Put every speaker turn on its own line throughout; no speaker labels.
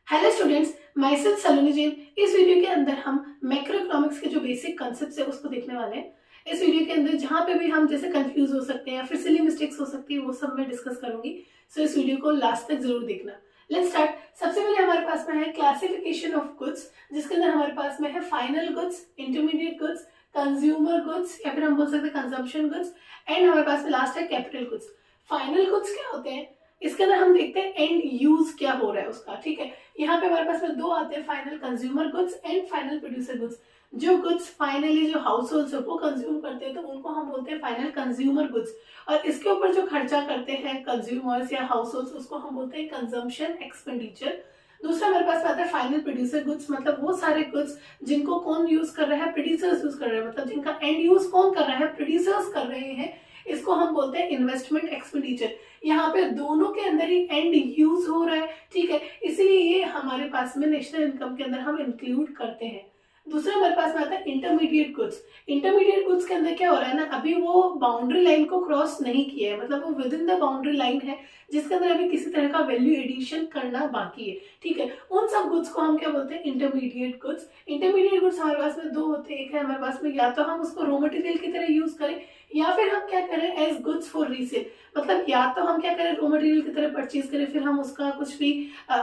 Hello students, my self सलोनी जैन। इस video के अंदर हम मैक्रो इकोनॉमिक्स के जो बेसिक कॉन्सेप्ट्स है उसको देखने वाले हैं। इस वीडियो के अंदर जहां पे भी हम जैसे कंफ्यूज हो सकते हैं या फिर सिली मिस्टेक्स हो सकती है वो सब मैं डिस्कस करूंगी। सो इस वीडियो को लास्ट तक जरूर देखना। Let's start. सबसे पहले हमारे पास में है क्लासिफिकेशन ऑफ गुड्स, जिसके अंदर हमारे पास में है final goods, intermediate goods, consumer goods या फिर हम बोल सकते हैं कंजम्पशन गुड्स, एंड हमारे पास में लास्ट है कैपिटल गुड्स। फाइनल गुड्स क्या होते हैं, इसके अंदर हम देखते हैं एंड यूज क्या हो रहा है उसका। ठीक है, यहाँ पे हमारे पास में दो आते हैं, final consumer goods and final producer goods. जो गुड्स फाइनली जो हाउस होल्ड है वो कंज्यूम करते हैं तो उनको हम बोलते हैं फाइनल कंज्यूमर गुड्स, और इसके ऊपर जो खर्चा करते हैं कंज्यूमर्स या हाउस होल्ड उसको हम बोलते हैं कंजम्पशन एक्सपेंडिचर। दूसरा हमारे पास आता है फाइनल प्रोड्यूसर गुड्स, मतलब वो सारे गुड्स जिनको कौन यूज कर रहा है, प्रोड्यूसर्स यूज कर रहे हैं, मतलब जिनका एंड यूज कौन कर रहा है, प्रोड्यूसर्स कर रहे हैं। इसको हम बोलते हैं इन्वेस्टमेंट एक्सपेंडिचर। यहाँ पे दोनों के अंदर ही एंड यूज हो रहा है। ठीक है, इसीलिए ये हमारे पास में नेशनल इनकम के अंदर हम इंक्लूड करते हैं। दूसरा हमारे पास में आता है इंटरमीडिएट गुड्स। इंटरमीडिएट गुड्स के अंदर क्या हो रहा है ना, अभी वो बाउंड्री लाइन को क्रॉस नहीं किया है, मतलब वो with in the boundary line है जिसके अंदर अभी किसी तरह का वैल्यू एडिशन करना बाकी है। ठीक है, उन सब गुड्स को हम क्या बोलते हैं, इंटरमीडिएट गुड्स। इंटरमीडिएट गुड्स हमारे पास में दो होते हैं, एक है हमारे पास में या तो हम उसको रॉ मटेरियल की तरह यूज करें या फिर हम क्या करें एज गुड्स फॉर रीसेल, मतलब या तो हम क्या करें रॉ मटेरियल की तरह परचेज करें फिर हम उसका कुछ भी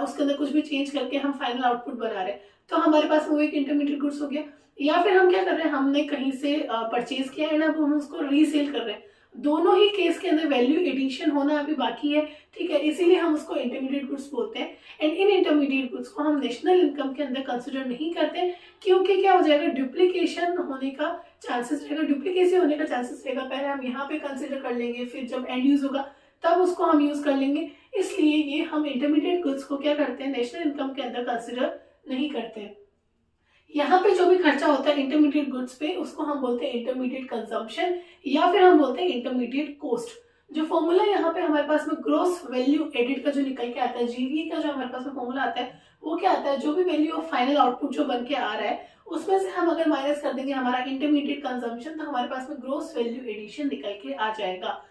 उसके अंदर कुछ भी चेंज करके हम फाइनल आउटपुट बना रहे हैं, तो हमारे पास वो एक इंटरमीडिएट गुड्स हो गया। या फिर हम क्या कर रहे हैं, हमने कहीं से परचेज किया है ना, अब हम उसको रीसेल कर रहे हैं। दोनों ही केस के अंदर वैल्यू एडिशन होना अभी बाकी है। ठीक है, इसीलिए हम उसको इंटरमीडिएट गुड्स बोलते हैं। एंड इन इंटरमीडिएट गुड्स को हम नेशनल इनकम के अंदर कंसिडर नहीं करते, क्योंकि क्या हो जाएगा, डुप्लीकेशन होने का चांसेस रहेगा, डुप्लीकेसी होने का चांसेस रहेगा। पहले हम यहाँ पे कंसिडर कर लेंगे, फिर जब एंड यूज होगा तब उसको हम यूज कर लेंगे। इसलिए ये हम इंटरमीडिएट गुड्स को क्या करते हैं, नेशनल इनकम के अंदर कंसिडर नहीं करते हैं। यहाँ पे जो भी खर्चा होता है इंटरमीडिएट गुड्स पे उसको हम बोलते हैं इंटरमीडिएट कंजम्पशन या फिर हम बोलते हैं इंटरमीडिएट कॉस्ट। जो फॉर्मूला यहाँ पे हमारे पास में ग्रोस वैल्यू एडिड का जो निकल के आता है, जीवीए का जो हमारे पास में फॉर्मूला आता है वो क्या आता है, जो भी वैल्यू ऑफ फाइनल आउटपुट जो बन के आ रहा है उसमें से हम अगर माइनस कर देंगे हमारा इंटरमीडिएट कंजम्पशन, तो हमारे पास में ग्रोस वैल्यू एडिशन निकल के आ जाएगा।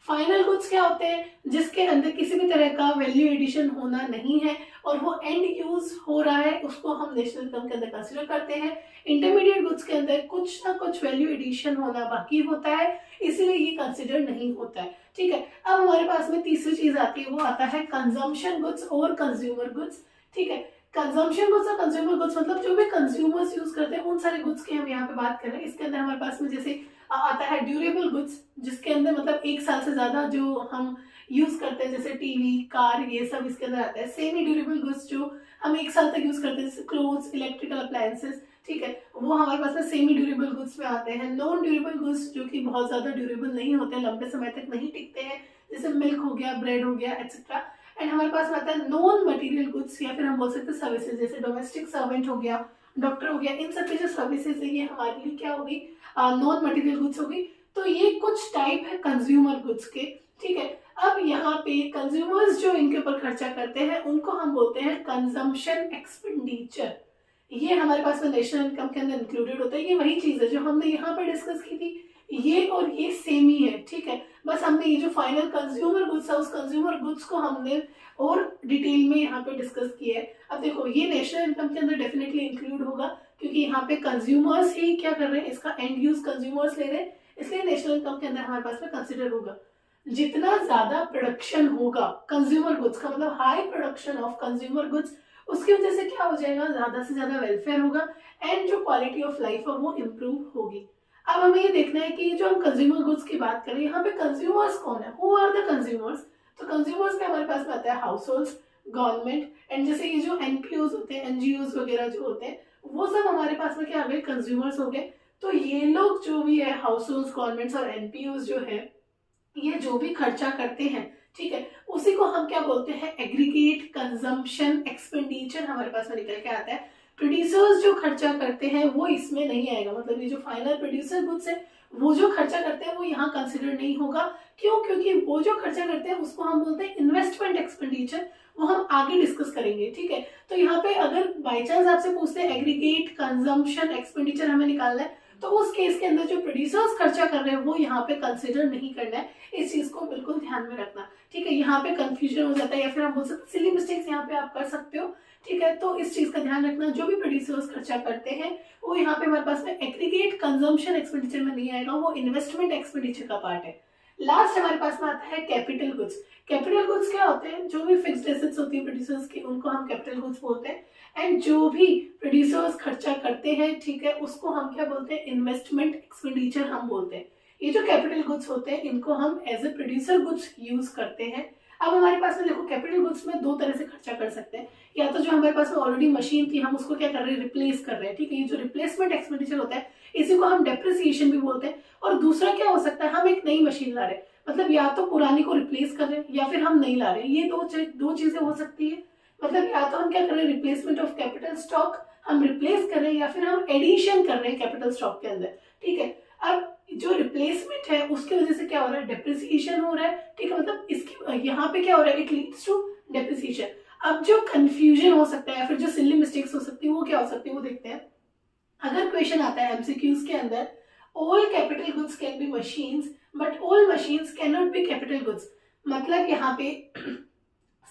फाइनल गुड्स क्या होते हैं, जिसके अंदर किसी भी तरह का वैल्यू एडिशन होना नहीं है और वो एंड यूज हो रहा है, उसको हम नेशनल इनकम के अंदर कंसीडर करते हैं। इंटरमीडिएट गुड्स के अंदर कुछ ना कुछ वैल्यू एडिशन होना बाकी होता है, इसीलिए ये कंसीडर नहीं होता है। ठीक है, अब हमारे पास में तीसरी चीज आती है, वो आता है कंजम्पशन गुड्स और कंज्यूमर गुड्स। ठीक है, कंजम्पशन गुड्स और कंज्यूमर गुड्स मतलब जो भी कंज्यूमर्स यूज करते हैं उन सारे गुड्स की हम यहाँ पे बात कर रहे हैं। इसके अंदर हमारे पास में जैसे आता है ड्यूरेबल गुड्स, जिसके अंदर मतलब एक साल से ज्यादा जो हम यूज करते हैं, जैसे टीवी, कार, ये सब इसके अंदर आता है। सेमी ड्यूरेबल गुड्स जो हम एक साल तक यूज करते हैं, जैसे क्लोथ्स, इलेक्ट्रिकल अप्लायंसेस, ठीक है, वो हमारे पास में सेमी ड्यूरेबल गुड्स में आते हैं। नॉन ड्यूरेबल गुड्स जो कि बहुत ज्यादा ड्यूरेबल नहीं होते हैं, लंबे समय तक नहीं टिकते हैं, जैसे मिल्क हो गया, ब्रेड हो गया, एक्सेट्रा। एंड हमारे पास में आता है नॉन मटेरियल गुड्स या फिर हम बोल सकते हैं सर्विसेज, जैसे डोमेस्टिक सर्वेंट हो गया, डॉक्टर हो गया, इन सब की जो सर्विसेज है ये हमारे लिए क्या होगी, नॉन मटेरियल गुड्स होगी। तो ये कुछ टाइप है कंज्यूमर गुड्स के। ठीक है, अब यहाँ पे कंज्यूमर्स जो इनके ऊपर खर्चा करते हैं उनको हम बोलते हैं कंजम्पशन एक्सपेंडिचर। ये हमारे पास में नेशनल इनकम के अंदर इंक्लूडेड होता है। ये वही चीज है जो हमने यहाँ पर डिस्कस की थी, ये और ये सेम ही है। ठीक है, बस हमने ये जो फाइनल कंज्यूमर गुड्स है उस कंज्यूमर गुड्स को हमने और डिटेल में यहाँ पे डिस्कस किया है। अब देखो ये नेशनल इनकम के अंदर डेफिनेटली इंक्लूड होगा, क्योंकि यहाँ पे कंज्यूमर्स ही क्या कर रहे हैं, इसका एंड यूज कंज्यूमर्स ले रहे हैं, इसलिए नेशनल इनकम के अंदर हमारे पास में कंसिडर होगा। जितना ज्यादा प्रोडक्शन होगा कंज्यूमर गुड्स का, मतलब high production of consumer goods, उसकी वजह से क्या हो जाएगा, ज्यादा से ज्यादा वेलफेयर होगा एंड जो क्वालिटी ऑफ लाइफ है वो इम्प्रूव होगी। अब हमें ये देखना है कि जो हम कंज्यूमर गुड्स की बात करें, यहाँ पे कंज्यूमर्स कौन है, हु आर द कंज्यूमर्स। तो कंज्यूमर्स में हमारे पास में आता है हाउस होल्ड्स, गवर्नमेंट, एंड जैसे ये जो एनपीओज होते हैं, एनजीओज वगैरह जो होते हैं, वो सब हमारे पास में क्या आ गए, कंज्यूमर्स हो गए। तो ये लोग जो भी है, हाउस होल्ड्स, गवर्नमेंट्स और एनपीओज जो है, ये जो भी खर्चा करते हैं, ठीक है, उसी को हम क्या बोलते हैं, एग्रीगेट कंजम्पशन एक्सपेंडिचर हमारे पास में निकल के आता है। प्रोड्यूसर्स जो खर्चा करते हैं वो इसमें नहीं आएगा, मतलब ये जो फाइनल प्रोड्यूसर गुड्स है वो जो खर्चा करते हैं वो यहाँ कंसिडर नहीं होगा। क्यों? क्योंकि वो जो खर्चा करते हैं उसको हम बोलते हैं इन्वेस्टमेंट एक्सपेंडिचर, वो हम आगे डिस्कस करेंगे। ठीक है, तो यहाँ पे अगर बाई चांस आपसे पूछते हैं एग्रीगेट कंजम्पशन एक्सपेंडिचर हमें निकालना है, तो उस केस के अंदर जो प्रोड्यूसर्स खर्चा कर रहे हैं वो यहाँ पे कंसिडर नहीं करना है। इस चीज को बिल्कुल ध्यान में रखना। ठीक है, यहाँ पे कंफ्यूजन हो जाता है या फिर हम बोल सकते सिली मिस्टेक्स यहाँ पे आप कर सकते हो। ठीक है। तो इस चीज का ध्यान रखना, जो भी प्रोड्यूसर्स खर्चा करते हैं वो यहाँ पे हमारे पास में एग्रीगेट कंजम्पशन एक्सपेंडिचर में नहीं आएगा, वो इन्वेस्टमेंट एक्सपेंडिचर का पार्ट है। लास्ट हमारे पास में आता है कैपिटल गुड्स। कैपिटल गुड्स क्या होते हैं? जो भी फिक्स्ड एसेट्स होती है प्रोड्यूसर्स की, उनको हम कैपिटल गुड्स बोलते हैं। एंड जो भी प्रोड्यूसर्स खर्चा करते हैं, ठीक है, उसको हम क्या बोलते हैं? इन्वेस्टमेंट एक्सपेंडिचर हम बोलते हैं। ये जो कैपिटल गुड्स होते हैं इनको हम as a producer goods use करते हैं। अब हमारे पास में देखो कैपिटल गुड्स में दो तरह से खर्चा कर सकते हैं। या तो जो हमारे पास में ऑलरेडी मशीन थी हम उसको क्या कर रहे हैं? रिप्लेस कर रहे हैं, ठीक है। ये जो रिप्लेसमेंट एक्सपेंडिचर होता है इसी को हम डेप्रिसिएशन भी बोलते हैं। और दूसरा क्या हो सकता है? हम एक नई मशीन ला रहे हैं, मतलब या तो पुरानी को रिप्लेस कर रहे हैं या फिर हम नहीं ला रहे हैं। ये दो चीजें हो सकती है। मतलब या तो हम क्या कर रहे हैं? रिप्लेसमेंट ऑफ कैपिटल स्टॉक, हम रिप्लेस कर रहे हैं, या फिर हम एडिशन कर रहे हैं कैपिटल स्टॉक के अंदर, ठीक है। अब जो रिप्लेसमेंट है उसकी वजह से क्या हो रहा है? डेप्रिसिएशन हो रहा है, ठीक है। मतलब इसकी यहाँ पे क्या हो रहा है? It leads to depreciation. अब जो कंफ्यूजन हो सकता है या फिर जो सिली मिस्टेक्स हो सकती है वो क्या हो सकती है वो देखते हैं। अगर क्वेश्चन आता है एमसीक्यूज के अंदर, all capital goods can be machines but all machines can not be capital goods, मतलब यहाँ पे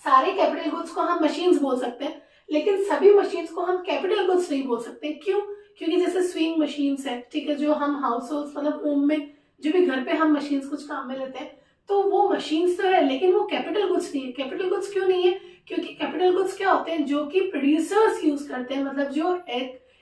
सारे कैपिटल गुड्स को हम मशीन्स बोल सकते हैं लेकिन सभी मशीन्स को हम कैपिटल गुड्स नहीं बोल सकते। क्यों? क्योंकि जैसे स्विंग मशीन्स है, ठीक है, जो हम हाउस होल्ड मतलब होम में जो भी घर पे हम मशीन्स कुछ काम में लेते हैं, तो वो मशीन्स तो है लेकिन वो कैपिटल गुड्स नहीं है। कैपिटल गुड्स क्यों नहीं है? क्योंकि कैपिटल गुड्स क्या होते हैं? जो कि प्रोड्यूसर्स यूज करते हैं, मतलब जो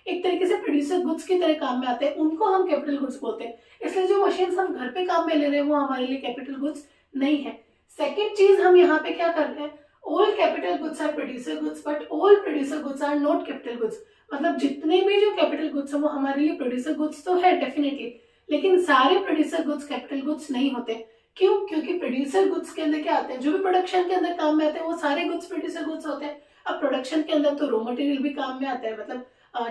एक तरीके से प्रोड्यूसर गुड्स की तरह काम में आते हैं, उनको हम कैपिटल गुड्स बोलते हैं। इसलिए जो मशीन्स हम घर पे काम में ले रहे हैं वो हमारे लिए कैपिटल गुड्स नहीं है। सेकेंड चीज हम यहाँ पे क्या कर रहे हैं? All capital goods are producer goods but all producer goods are not capital goods, मतलब जितने भी जो कैपिटल गुड्स है वो हमारे लिए प्रोड्यूसर गुड्स तो है डेफिनेटली, लेकिन सारे प्रोड्यूसर गुड्स कैपिटल गुड्स नहीं होते। क्यों? क्योंकि प्रोड्यूसर गुड्स के अंदर क्या आते हैं? जो भी प्रोडक्शन के अंदर काम में आते हैं वो सारे गुड्स प्रोड्यूसर गुड्स होते हैं। अब प्रोडक्शन के अंदर तो रॉ मटेरियल भी काम में आता है, मतलब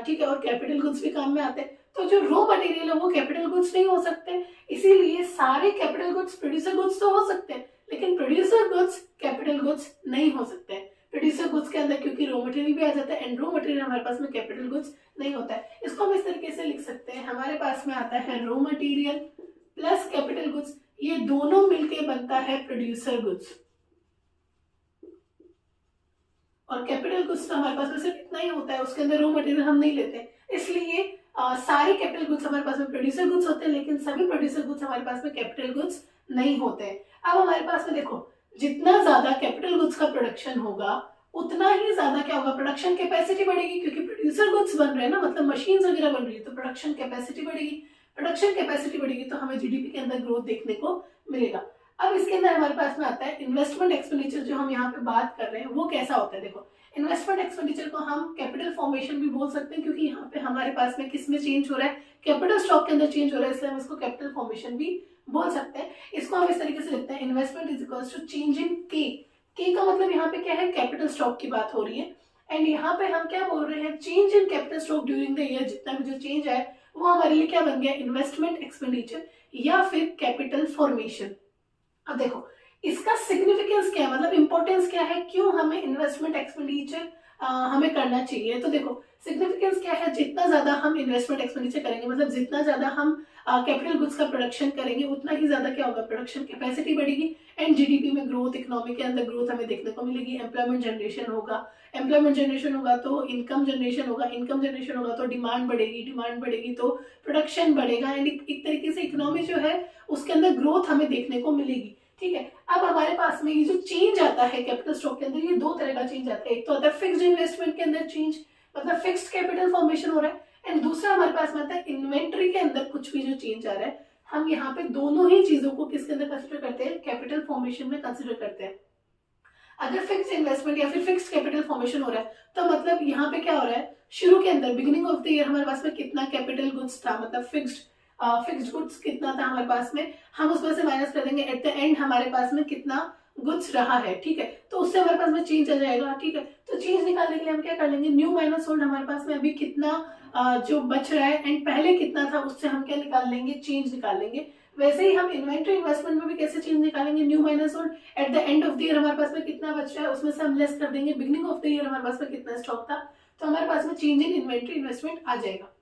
ठीक है, और कैपिटल गुड्स भी काम में आते हैं। तो जो रॉ मटेरियल है वो कैपिटल गुड्स नहीं हो सकते, इसीलिए सारे कैपिटल गुड्स प्रोड्यूसर गुड्स तो हो सकते हैं लेकिन प्रोड्यूसर गुड्स कैपिटल गुड्स नहीं हो सकते हैं। प्रोड्यूसर गुड्स के अंदर क्योंकि रॉ मटेरियल भी आ जाता है एंड रॉ मटेरियल हमारे पास में कैपिटल गुड्स नहीं होता है। इसको हम इस तरीके से लिख सकते हैं, हमारे पास में आता है raw material plus capital goods, ये दोनों मिलके बनता है प्रोड्यूसर गुड्स। और कैपिटल गुड्स तो हमारे पास में सिर्फ इतना ही होता है, उसके अंदर रॉ मटेरियल हम नहीं लेते, इसलिए सारे कैपिटल गुड्स हमारे पास में प्रोड्यूसर गुड्स होते हैं लेकिन सभी प्रोड्यूसर गुड्स हमारे पास में कैपिटल गुड्स नहीं होते हैं। अब हमारे पास में देखो, जितना ज्यादा कैपिटल गुड्स का प्रोडक्शन होगा उतना ही ज्यादा क्या होगा? प्रोडक्शन कैपेसिटी बढ़ेगी, क्योंकि प्रोड्यूसर गुड्स बन रहे हैं ना, मतलब मशीन्स वगैरह बन रही है, तो प्रोडक्शन कैपेसिटी बढ़ेगी। प्रोडक्शन कैपेसिटी बढ़ेगी तो हमें जीडीपी के अंदर ग्रोथ देखने को मिलेगा। अब इसके अंदर हमारे पास में आता है इन्वेस्टमेंट एक्सपेंडिचर, जो हम यहाँ पे बात कर रहे हैं वो कैसा होता है। देखो, इन्वेस्टमेंट एक्सपेंडिचर को हम कैपिटल फॉर्मेशन भी बोल सकते हैं, क्योंकि यहाँ पे हमारे पास में किस में चेंज हो रहा है? कैपिटल स्टॉक के अंदर चेंज हो रहा है, इसलिए हम इसको कैपिटल फॉर्मेशन भी बोल सकते हैं। इसको हम इस तरीके से लिखते हैं, investment is equals to change in K का मतलब यहाँ पे क्या है? कैपिटल स्टॉक की बात हो रही है। एंड यहाँ पे हम क्या बोल रहे हैं? Change in capital stock during the year, जितना भी जो चेंज है वो हमारे लिए क्या बन गया? इन्वेस्टमेंट एक्सपेंडिचर या फिर कैपिटल फॉर्मेशन। अब देखो इसका सिग्निफिकेंस क्या है, मतलब इंपॉर्टेंस क्या है, क्यों हमें इन्वेस्टमेंट एक्सपेंडिचर हमें करना चाहिए। तो देखो सिग्निफिकेंस क्या है, जितना ज्यादा हम इन्वेस्टमेंट एक्सपेंडिचर करेंगे, मतलब जितना ज्यादा हम कैपिटल गुड्स का प्रोडक्शन करेंगे उतना ही ज्यादा क्या होगा? प्रोडक्शन कैपेसिटी बढ़ेगी एंड जीडीपी में ग्रोथ, इकोनॉमी के अंदर ग्रोथ हमें देखने को मिलेगी। एम्प्लॉयमेंट जनरेशन होगा, एम्प्लॉयमेंट जनरेशन होगा तो इनकम जनरेशन होगा, इनकम जनरेशन होगा तो डिमांड बढ़ेगी, डिमांड बढ़ेगी तो प्रोडक्शन बढ़ेगा एंड एक तरीके से इकोनॉमी जो है उसके अंदर ग्रोथ हमें देखने को मिलेगी। ठीक है, अब हमारे पास में ये जो चेंज आता है कैपिटल स्टॉक के अंदर, ये दो तरह का चेंज आता है। एक तो आता है फिक्स्ड इन्वेस्टमेंट के अंदर चेंज, मतलब फिक्स्ड कैपिटल फॉर्मेशन हो रहा है, एंड दूसरा हमारे पास में आता है इन्वेंट्री के अंदर कुछ भी जो चेंज आ रहा है। हम यहाँ पे दोनों ही चीजों को किसके अंदर कंसिडर करते हैं? कैपिटल फॉर्मेशन में कंसिडर करते हैं। अगर फिक्स्ड इन्वेस्टमेंट या फिर फिक्स्ड कैपिटल फॉर्मेशन हो रहा है तो मतलब यहाँ पे क्या हो रहा है? शुरू के अंदर बिगिनिंग ऑफ द ईयर हमारे पास में कितना कैपिटल गुड्स था, मतलब फिक्स्ड गुड्स कितना था हमारे पास में, हम उसमें से माइनस कर देंगे, एट द एंड हमारे पास में कितना गुड्स रहा है। ठीक है, तो उससे हमारे पास में चेंज आ जाएगा। ठीक है, तो चेंज निकालने के लिए हम क्या कर लेंगे? न्यू माइनस ओल्ड, हमारे पास में अभी कितना जो बच रहा है एंड पहले कितना था उससे हम क्या निकाल लेंगे? चेंज निकाल लेंगे। वैसे ही हम इन्वेंट्री इन्वेस्टमेंट में भी कैसे चेंज निकालेंगे? New minus old, at the end of the year हमारे पास में कितना बच रहा है उसमें से हम लेस कर देंगे, बिगिनिंग ऑफ द ईयर हमारे पास में कितना स्टॉक था, तो हमारे पास में चेंज इन इन्वेंट्री इन्वेस्टमेंट आ जाएगा।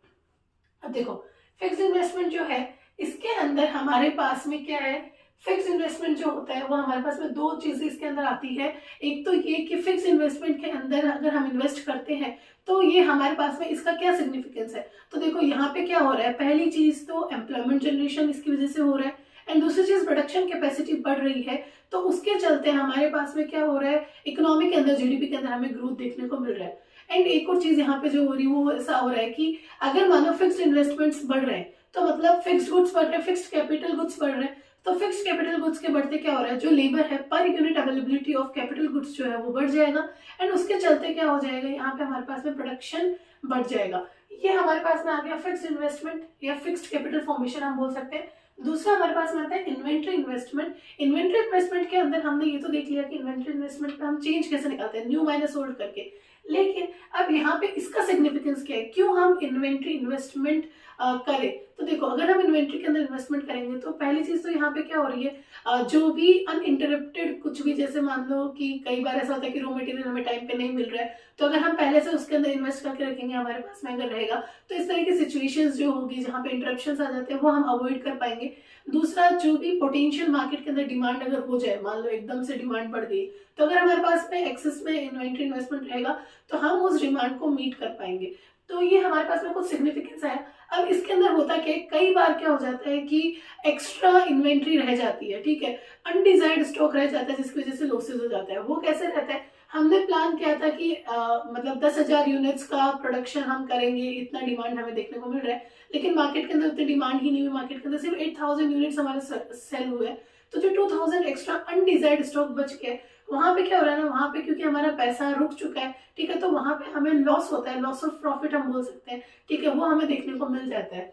अब देखो फिक्स्ड इन्वेस्टमेंट जो है इसके अंदर हमारे पास में क्या है? फिक्स इन्वेस्टमेंट जो होता है वो हमारे पास में दो चीजें इसके अंदर आती है। एक तो ये कि फिक्स इन्वेस्टमेंट के अंदर अगर हम इन्वेस्ट करते हैं तो ये हमारे पास में इसका क्या सिग्निफिकेंस है। तो देखो यहाँ पे क्या हो रहा है, पहली चीज तो एम्प्लॉयमेंट जनरेशन इसकी वजह से हो रहा है, एंड दूसरी चीज प्रोडक्शन कैपेसिटी बढ़ रही है, तो उसके चलते हमारे पास में क्या हो रहा है, इकोनॉमी के अंदर, जीडीपी के अंदर हमें ग्रोथ देखने को मिल रहा है। एंड एक और चीज यहाँ पे जो हो रही है वो ऐसा हो रहा है कि अगर मानो फिक्स्ड इन्वेस्टमेंट्स बढ़ रहे हैं तो मतलब फिक्स्ड गुड्स बढ़ रहे हैं, फिक्स्ड कैपिटल गुड्स बढ़ रहे हैं, तो फिक्स्ड कैपिटल गुड्स के बढ़ते क्या हो रहा है, जो लेबर है per unit availability of capital goods जो है वो बढ़ जाएगा, एंड उसके चलते क्या हो जाएगा, यहाँ पे हमारे पास में प्रोडक्शन बढ़ जाएगा। ये हमारे पास में आ गया फिक्स्ड इन्वेस्टमेंट या फिक्स्ड कैपिटल फॉर्मेशन हम बोल सकते हैं। दूसरा हमारे पास में आता है इन्वेंट्री इन्वेस्टमेंट। इन्वेंट्री इन्वेस्टमेंट के अंदर हमने ये तो देख लिया कि इन्वेंट्री इन्वेस्टमेंट पे हम चेंज कैसे निकालते हैं, न्यू माइनस ओल्ड करके, लेकिन अब यहाँ पे इसका सिग्निफिकेंस क्या है, क्यों हम इन्वेंट्री इन्वेस्टमेंट करें। तो देखो अगर हम इन्वेंट्री के अंदर इन्वेस्टमेंट करेंगे तो पहली चीज तो यहाँ पे क्या हो रही है, जो भी अनइंटरप्टेड कुछ भी, जैसे मान लो कि कई बार ऐसा होता है कि रॉ मटेरियल हमें टाइम पे नहीं मिल रहा है, तो अगर हम पहले से उसके अंदर इन्वेस्ट करके रखेंगे हमारे पास में अगर रहेगा तो इस तरह की सिचुएशंस जो होगी जहाँ पे इंटरप्शंस आ जाते हैं वो हम अवॉइड कर पाएंगे। दूसरा, जो भी पोटेंशियल मार्केट के अंदर डिमांड अगर हो जाए, मान लो एकदम से डिमांड बढ़ गई, तो अगर हमारे पास में एक्सेस में इन्वेंट्री इन्वेस्टमेंट रहेगा तो हम उस डिमांड को मीट कर पाएंगे। तो ये हमारे पास में कुछ सिग्निफिकेंस है। अब इसके अंदर होता क्या है, कई बार क्या हो जाता है कि एक्स्ट्रा इन्वेंट्री रह जाती है, ठीक है, अनडिजायर्ड स्टॉक रह जाता है जिसकी वजह से लॉसेज हो जाता है। वो कैसे रहता है, हमने प्लान किया था कि मतलब 10,000 यूनिट्स का प्रोडक्शन हम करेंगे, इतना डिमांड हमें देखने को मिल रहा है, लेकिन मार्केट के अंदर उतनी डिमांड ही नहीं हुई, मार्केट के अंदर सिर्फ 8,000 यूनिट्स हमारे सेल हुए, तो जो 2,000 एक्स्ट्रा अनडिजायर्ड स्टॉक बच गए, वहां पे क्या हो रहा है ना, वहां पे क्योंकि हमारा पैसा रुक चुका है, ठीक है, तो वहां पे हमें लॉस होता है, लॉस ऑफ प्रॉफिट हम बोल सकते हैं, ठीक है, वो हमें देखने को मिल जाता है।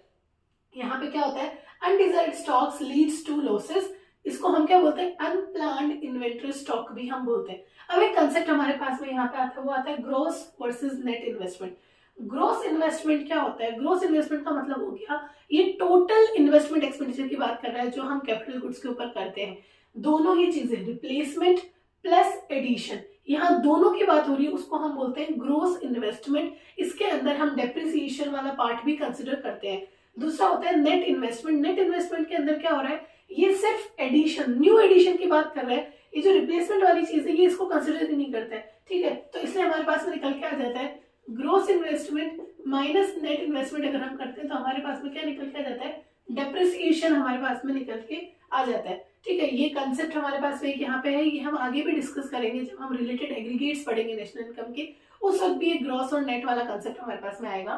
यहाँ पे क्या होता है, undesired stocks leads to losses, इसको हम क्या बोलते हैं, अनप्लान्ड इन्वेंटरी स्टॉक भी हम बोलते हैं। अब एक कंसेप्ट हमारे पास में यहाँ पे आता है, वो आता है gross versus net investment. Gross investment क्या होता है, ग्रॉस इन्वेस्टमेंट का मतलब हो गया ये टोटल इन्वेस्टमेंट एक्सपेंडिचर की बात कर रहा है जो हम कैपिटल गुड्स के ऊपर करते हैं, दोनों ही चीजें, रिप्लेसमेंट प्लस एडिशन, यहाँ दोनों की बात हो रही है, उसको हम बोलते हैं ग्रॉस इन्वेस्टमेंट। इसके अंदर हम डेप्रिसिएशन वाला पार्ट भी कंसिडर करते हैं। दूसरा होता है नेट इन्वेस्टमेंट। नेट इन्वेस्टमेंट के अंदर क्या हो रहा है, ये सिर्फ एडिशन, न्यू एडिशन की बात कर रहा है, ये जो रिप्लेसमेंट वाली चीज है ये इसको कंसिडर ही नहीं करता है, ठीक है, तो इसलिए हमारे पास में निकल के आ जाता है gross investment minus net investment. अगर हम करते हैं तो हमारे पास में क्या निकल के आ जाता है, डेप्रिसिएशन हमारे पास में निकल के आ जाता है, ठीक है। ये कंसेप्ट हमारे पास में यहाँ पे है, ये हम आगे भी डिस्कस करेंगे जब हम रिलेटेड एग्रीगेट्स पढ़ेंगे नेशनल इनकम के, उस वक्त भी ये ग्रॉस और नेट वाला कंसेप्ट हमारे पास में आएगा।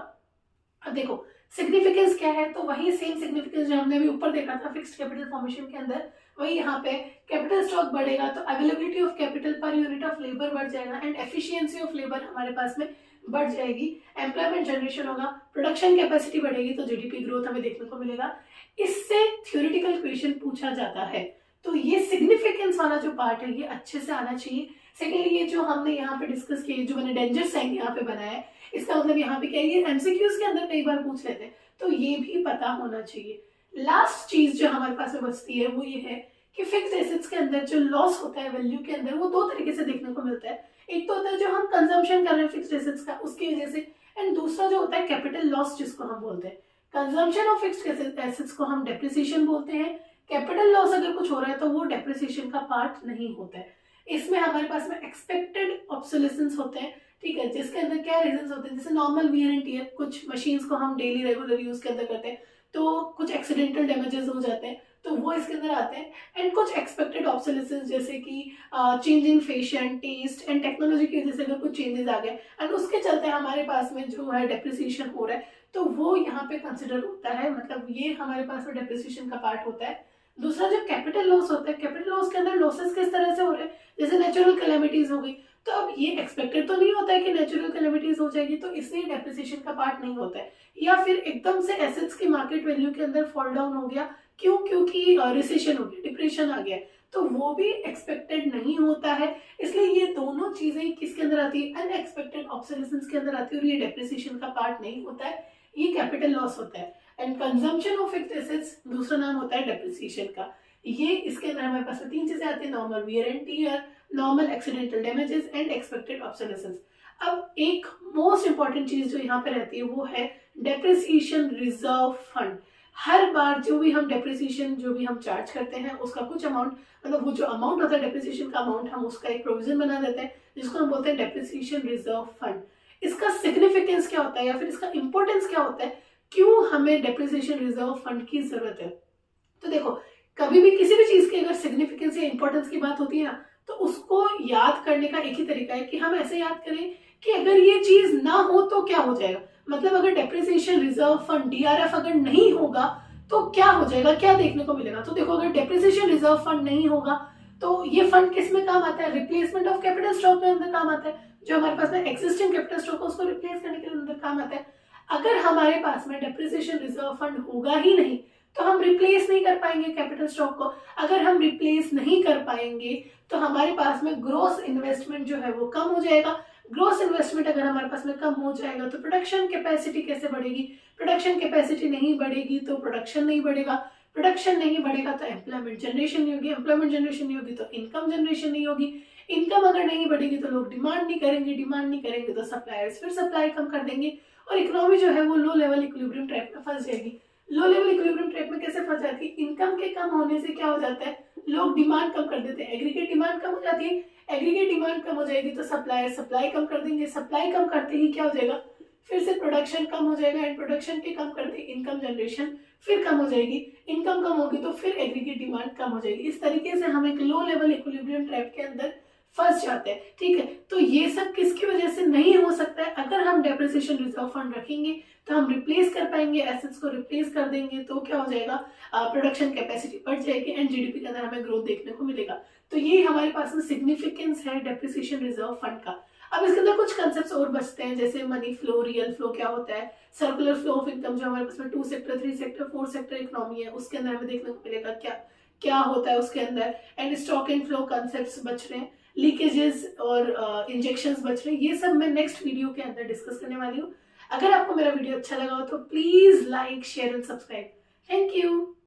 अब देखो सिग्निफिकेंस क्या है, तो वही सेम सिग्निफिकेंस जो हमने अभी ऊपर देखा था फिक्स्ड कैपिटल फॉर्मेशन के अंदर, वही यहाँ पे कैपिटल स्टॉक बढ़ेगा तो availability of capital per unit of labour बढ़ जाएगा, एंड एफिशिएंसी ऑफ लेबर हमारे पास में बढ़ जाएगी, एम्प्लॉयमेंट जनरेशन होगा, प्रोडक्शन कैपेसिटी बढ़ेगी, तो जीडीपी ग्रोथ हमें देखने को मिलेगा। इससे थ्योरेटिकल क्वेश्चन पूछा जाता है, तो ये सिग्निफिकेंस वाला जो पार्ट है ये अच्छे से आना चाहिए। सेकेंडली ये जो हमने यहाँ पे डिस्कस किया, जो मैंने डेंजर साइन यहाँ पे बनाया है, इसका मतलब यहाँ पे क्या है, ये एमसीक्यूज के अंदर कई बार पूछ लेते हैं, तो ये भी पता होना चाहिए। लास्ट चीज जो हमारे पास में बचती है वो ये है कि फिक्स्ड एसेट्स के अंदर जो लॉस होता है वैल्यू के अंदर, वो दो तरीके से देखने को मिलता है। एक तो होता है जो हम कंजम्पशन कर रहे हैं फिक्स्ड एसेट्स का, उसकी वजह से, एंड दूसरा जो होता है कैपिटल लॉस, जिसको हम बोलते हैं कंजम्पशन ऑफ फिक्स्ड एसेट्स को हम डेप्रिसिएशन बोलते हैं। कैपिटल लॉस अगर कुछ हो रहा है तो वो डेप्रिसिएशन का पार्ट नहीं होता है। इसमें हमारे पास में एक्सपेक्टेड ऑब्सोलेसेंस होते हैं, ठीक है, जिसके अंदर क्या रीजंस होते हैं, जैसे नॉर्मल वियर एंड टियर, कुछ मशीन्स को हम डेली रेगुलर यूज के अंदर करते हैं तो कुछ एक्सीडेंटल डैमेजेस हो जाते हैं, तो वो इसके अंदर आते हैं। एंड कुछ एक्सपेक्टेड ऑब्सोलेसेंस जैसे कि change in fashion, taste and technology की वजह से अगर कुछ चेंजेस आ गए एंड उसके चलते हमारे पास में जो है डेप्रिसिएशन हो रहा है, तो वो यहाँ पे कंसिडर होता है, मतलब ये हमारे पास में डेप्रिसिएशन का पार्ट होता है। दूसरा जो कैपिटल लॉस होता है, कैपिटल लॉस के अंदर लॉसेस किस तरह से हो रहे हैं, जैसे नेचुरल कैलेमिटीज हो गई, तो अब ये एक्सपेक्टेड तो नहीं होता है कि नेचुरल कैलेमिटीज हो जाएगी, तो इसलिए डेप्रिसिएशन का पार्ट नहीं होता है। या फिर एकदम से एसेट्स की मार्केट वैल्यू के अंदर फॉल डाउन हो गया, क्यों, क्योंकि रिसेशन हो गया, डिप्रेशन आ गया, तो वो भी एक्सपेक्टेड नहीं होता है। इसलिए ये दोनों चीजें किसके अंदर आती है, अनएक्सपेक्टेड ऑब्सोलेसेंस के अंदर आती है, और ये डेप्रिसिएशन का पार्ट नहीं होता है, ये कैपिटल लॉस होता है। And consumption of fixed assets दूसरा नाम होता है डेप्रिसिएशन का। ये इसके अंदर हमारे पास तीन चीजें आती है, normal wear and tear, normal accidental damages and expected obsolescence. अब एक मोस्ट इंपॉर्टेंट चीज जो यहाँ पे रहती है वो है डेप्रिसिएशन रिजर्व फंड। हर बार जो भी हम डेप्रिसिएशन जो भी हम चार्ज करते हैं उसका कुछ अमाउंट, मतलब वो जो अमाउंट होता है डेप्रिसिएशन का अमाउंट, हम उसका एक प्रोविजन बना देते हैं जिसको हम बोलते हैं डेप्रिसिएशन रिजर्व फंड। इसका सिग्निफिकेंस क्या होता है या फिर इसका इंपॉर्टेंस क्या होता है, क्यों हमें डेप्रिसिएशन रिजर्व फंड की जरूरत है? तो देखो, कभी भी किसी भी चीज की अगर सिग्निफिकेंस या इंपॉर्टेंस की बात होती है ना, तो उसको याद करने का एक ही तरीका है कि हम ऐसे याद करें कि अगर ये चीज ना हो तो क्या हो जाएगा। मतलब अगर डेप्रिसिएशन रिजर्व फंड डीआरएफ अगर नहीं होगा तो क्या हो जाएगा, क्या देखने को मिलेगा? तो देखो, अगर डेप्रिसिएशन रिजर्व फंड नहीं होगा तो ये फंड किस में काम आता है? रिप्लेसमेंट ऑफ कैपिटल स्टॉक में अंदर काम आता है। जो हमारे पास में एक्सिस्टिंग कैपिटल स्टॉक है उसको रिप्लेस करने के लिए अंदर काम आता है। अगर हमारे पास में डेप्रिसिएशन रिजर्व फंड होगा ही नहीं तो हम रिप्लेस नहीं कर पाएंगे कैपिटल स्टॉक को। अगर हम रिप्लेस नहीं कर पाएंगे तो हमारे पास में ग्रोस इन्वेस्टमेंट जो है वो कम हो जाएगा। ग्रोस इन्वेस्टमेंट अगर हमारे पास में कम हो जाएगा तो प्रोडक्शन कैपेसिटी कैसे बढ़ेगी? प्रोडक्शन कैपेसिटी नहीं बढ़ेगी तो प्रोडक्शन नहीं बढ़ेगा। प्रोडक्शन नहीं बढ़ेगा तो एम्प्लॉयमेंट जनरेशन नहीं होगी। एम्प्लॉयमेंट जनरेशन नहीं होगी तो इनकम जनरेशन नहीं होगी। इनकम अगर नहीं बढ़ेगी तो लोग डिमांड नहीं करेंगे। डिमांड नहीं करेंगे तो सप्लायर्स फिर सप्लाई कम कर देंगे और इकोनॉमी जो है वो लो लेवल इक्विलिब्रियम ट्रैप में फंस जाएगी। लो लेवल इक्विलिब्रियम ट्रैप में कैसे फंस जाती है? इनकम के कम होने से क्या हो जाता है? लोग डिमांड कम कर देते हैं, एग्रीगेट डिमांड कम हो जाती है। एग्रीगेट डिमांड कम हो जाएगी तो सप्लायर सप्लाई कम कर देंगे। सप्लाई कम करते ही क्या हो जाएगा? फिर से प्रोडक्शन कम हो जाएगा एंड प्रोडक्शन के कम करते इनकम जनरेशन फिर कम हो जाएगी। इनकम कम होगी तो फिर एग्रीगेट डिमांड कम हो जाएगी। इस तरीके से हम एक लो लेवल इक्विलिब्रियम ट्रैप के अंदर फंस जाते हैं। ठीक है, तो ये सब किसकी वजह से नहीं हो सकता है? अगर हम डेप्रिसिएशन रिजर्व फंड रखेंगे तो हम रिप्लेस कर पाएंगे, एसेट्स को रिप्लेस कर देंगे तो क्या हो जाएगा? प्रोडक्शन कैपेसिटी बढ़ जाएगी एंड जीडीपी के अंदर हमें ग्रोथ देखने को मिलेगा। तो ये हमारे पास में सिग्निफिकेंस है डेप्रिसिएशन रिजर्व फंड का। अब इसके अंदर कुछ कंसेप्ट्स और बचते हैं, जैसे मनी फ्लो, रियल फ्लो क्या होता है, सर्कुलर फ्लो ऑफ इनकम जो हमारे पास में 2 सेक्टर 3 सेक्टर 4 सेक्टर इकोनॉमी है उसके अंदर हमें देखने को मिलेगा क्या क्या होता है उसके अंदर। And stock and flow concepts बच रहे हैं, लीकेजेस और इंजेक्शंस बच रहे हैं। ये सब मैं नेक्स्ट वीडियो के अंदर डिस्कस करने वाली हूँ। अगर आपको मेरा वीडियो अच्छा लगा हो तो please like share and subscribe. Thank you.